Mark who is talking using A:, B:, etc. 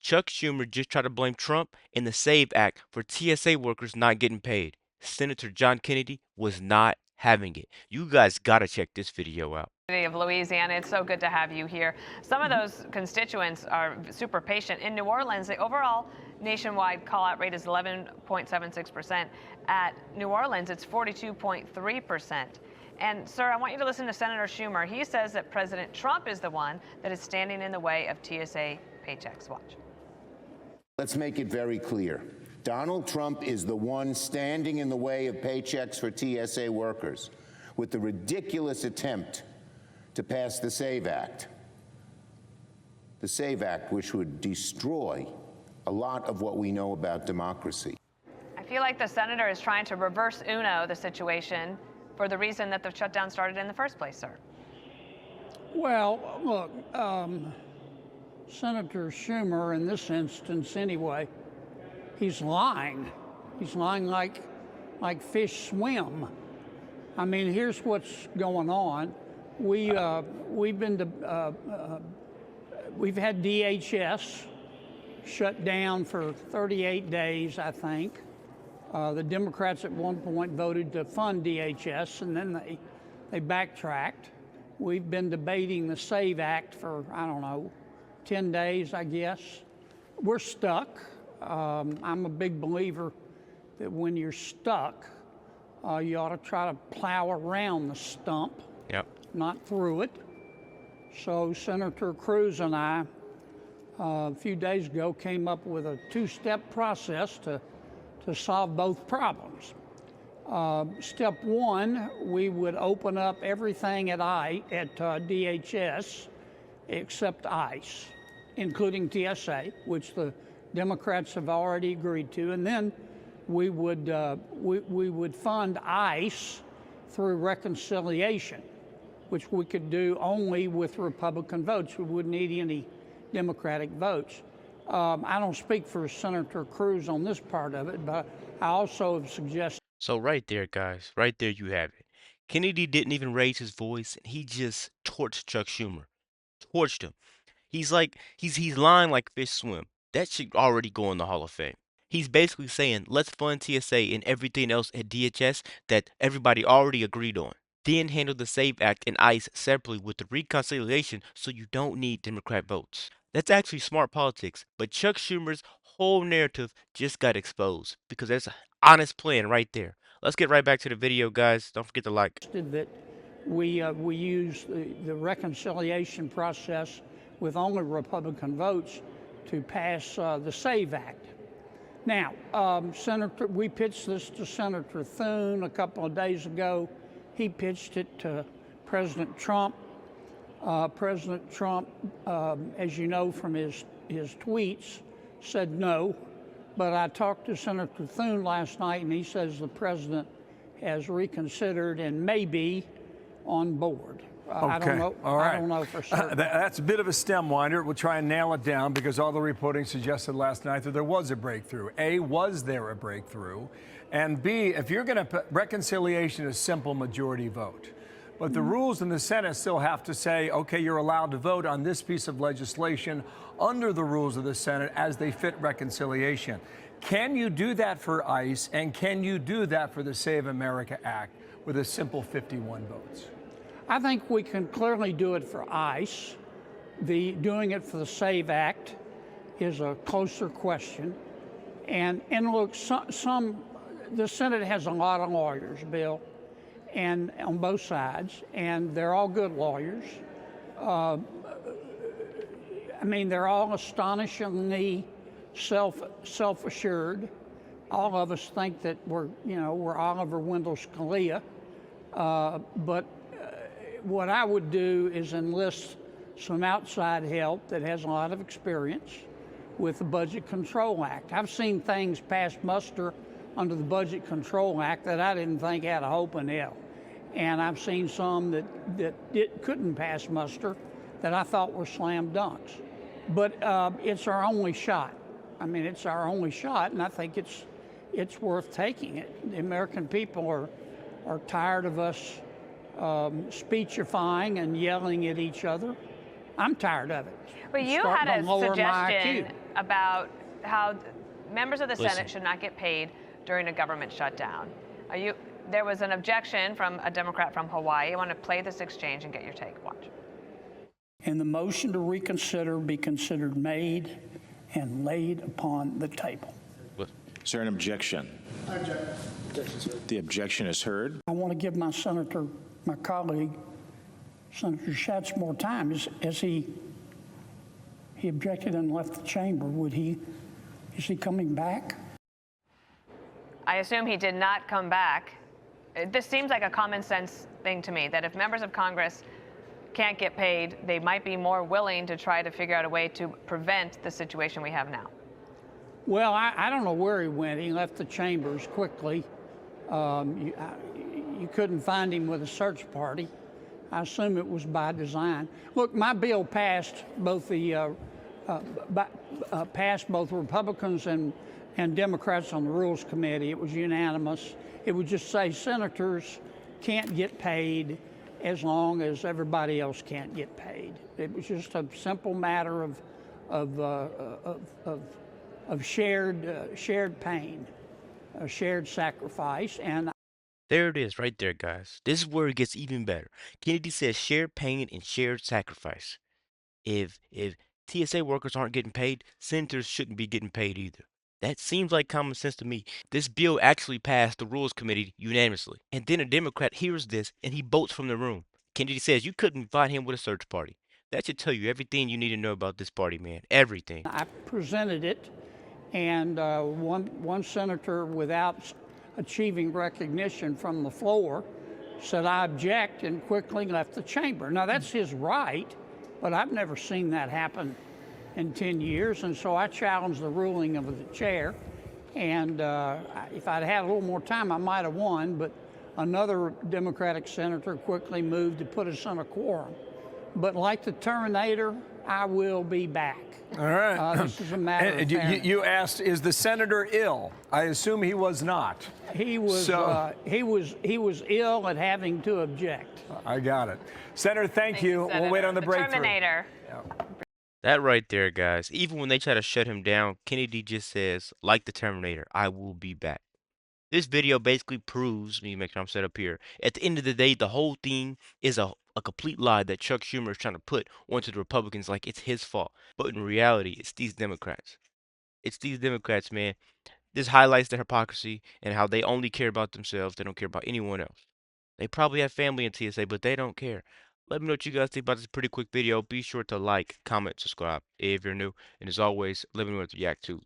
A: Chuck Schumer just tried to blame Trump and the SAVE Act for TSA workers not getting paid. Senator John Kennedy was not having it. You guys gotta check this video out.
B: Of Louisiana, it's so good to have you here. Some of those constituents are super patient. In New Orleans, the overall nationwide call-out rate is 11.76%. At New Orleans, it's 42.3%. And, sir, I want you to listen to Senator Schumer. He says that President Trump is the one that is standing in the way of TSA paychecks. Watch.
C: Let's make it very clear. Donald Trump is the one standing in the way of paychecks for TSA workers with the ridiculous attempt to pass the SAVE Act. The SAVE Act, which would destroy a lot of what we know about democracy.
B: I feel like the senator is trying to reverse Uno the situation for the reason that the shutdown started in the first place, sir.
D: Well, look, Senator Schumer, in this instance anyway, he's lying. He's lying like fish swim. I mean, here's what's going on. We've had DHS shut down for 38 days, I think. The Democrats at one point voted to fund DHS, and then they backtracked. We've been debating the SAVE Act for, I don't know, 10 days, I guess. We're stuck. I'm a big believer that when you're stuck, you ought to try to plow around the stump, not through it. So Senator Cruz and I, a few days ago, came up with a two-step process to solve both problems. Step one, we would open up everything at DHS except ICE, including TSA, which the Democrats have already agreed to, and then we would fund ICE through reconciliation, which we could do only with Republican votes. We wouldn't need any Democratic votes. I don't speak for Senator Cruz on this part of it, but I also have suggested.
A: So right there, guys, right there you have it. Kennedy didn't even raise his voice, and he just torched Chuck Schumer. Torched him. He's lying like fish swim. That should already go in the Hall of Fame. He's basically saying, let's fund TSA and everything else at DHS that everybody already agreed on. Then handle the SAVE Act and ICE separately with the reconciliation so you don't need Democrat votes. That's actually smart politics, but Chuck Schumer's whole narrative just got exposed because that's an honest plan right there. Let's get right back to the video, guys. Don't forget to like.
D: That we use the reconciliation process with only Republican votes to pass the SAVE Act. Now, we pitched this to Senator Thune a couple of days ago. He pitched it to President Trump. President Trump, as you know from his tweets, said no. But I talked to Senator Thune last night, and he says the president has reconsidered and may be on board.
E: Okay.
D: I don't know.
E: All right.
D: I don't know for certain.
E: That's a bit of a stem winder. We'll try and nail it down because all the reporting suggested last night that there was a breakthrough. A, was there a breakthrough? And B, if you're going to put reconciliation is simple majority vote. But the rules in the Senate still have to say, okay, you're allowed to vote on this piece of legislation under the rules of the Senate as they fit reconciliation. Can you do that for ICE, and can you do that for the Save America Act with a simple 51 votes?
D: I think we can clearly do it for ICE. Doing it for the SAVE Act is a closer question. And look, the Senate has a lot of lawyers, Bill, and on both sides, and they're all good lawyers. I mean, they're all astonishingly self-assured. All of us think that we're Oliver Wendell Scalia, but what I would do is enlist some outside help that has a lot of experience with the Budget Control Act. I've seen things pass muster under the Budget Control Act that I didn't think had a hope in hell. And I've seen some that couldn't pass muster that I thought were slam dunks. But it's our only shot. I mean, it's our only shot, and I think it's worth taking it. The American people are tired of us speechifying and yelling at each other. I'm tired of it.
B: But you had a suggestion about how members of the
A: Listen.
B: Senate should not get paid during a government shutdown. There was an objection from a Democrat from Hawaii. I want to play this exchange and get your take. Watch.
D: And the motion to reconsider be considered made and laid upon the table.
F: Is there an objection? I object. The objection is heard.
D: I want to give my colleague, Senator Schatz, more time. As he objected and left the chamber. Is he coming back?
B: I assume he did not come back. This seems like a common sense thing to me, that if members of Congress can't get paid, they might be more willing to try to figure out a way to prevent the situation we have now.
D: Well, I don't know where he went. He left the chambers quickly. You couldn't find him with a search party. I assume it was by design. Look, my bill passed both both Republicans and Democrats on the Rules Committee. It was unanimous. It would just say senators can't get paid as long as everybody else can't get paid. It was just a simple matter of shared pain, a shared sacrifice, and
A: There it is, right there, guys. This is where it gets even better. Kennedy says shared pain and shared sacrifice. If TSA workers aren't getting paid, senators shouldn't be getting paid either. That seems like common sense to me. This bill actually passed the Rules Committee unanimously. And then a Democrat hears this and he bolts from the room. Kennedy says you couldn't find him with a search party. That should tell you everything you need to know about this party, man. Everything.
D: I presented it, and one senator, without achieving recognition from the floor, said, "I object," and quickly left the chamber. Now, that's his right, but I've never seen that happen in 10 years, and so I challenged the ruling of the chair, and if I'd had a little more time, I might have won, but another Democratic senator quickly moved to put us on a quorum. But like the Terminator, I will be back.
E: All right.
D: This is a matter of fairness.
E: You asked, is the senator ill? I assume he was not.
D: He was ill at having to object.
E: I got it. Senator, thank you.
B: Senator.
E: We'll wait on the breakthrough.
B: Terminator.
A: That right there, guys. Even when they try to shut him down, Kennedy just says, like the Terminator, I will be back. This video basically proves, let me make sure I'm set up here. At the end of the day, the whole thing is a complete lie that Chuck Schumer is trying to put onto the Republicans like it's his fault. But in reality, it's these Democrats. It's these Democrats, man. This highlights the hypocrisy and how they only care about themselves. They don't care about anyone else. They probably have family in TSA, but they don't care. Let me know what you guys think about this pretty quick video. Be sure to like, comment, subscribe if you're new. And as always, let me know what to react to.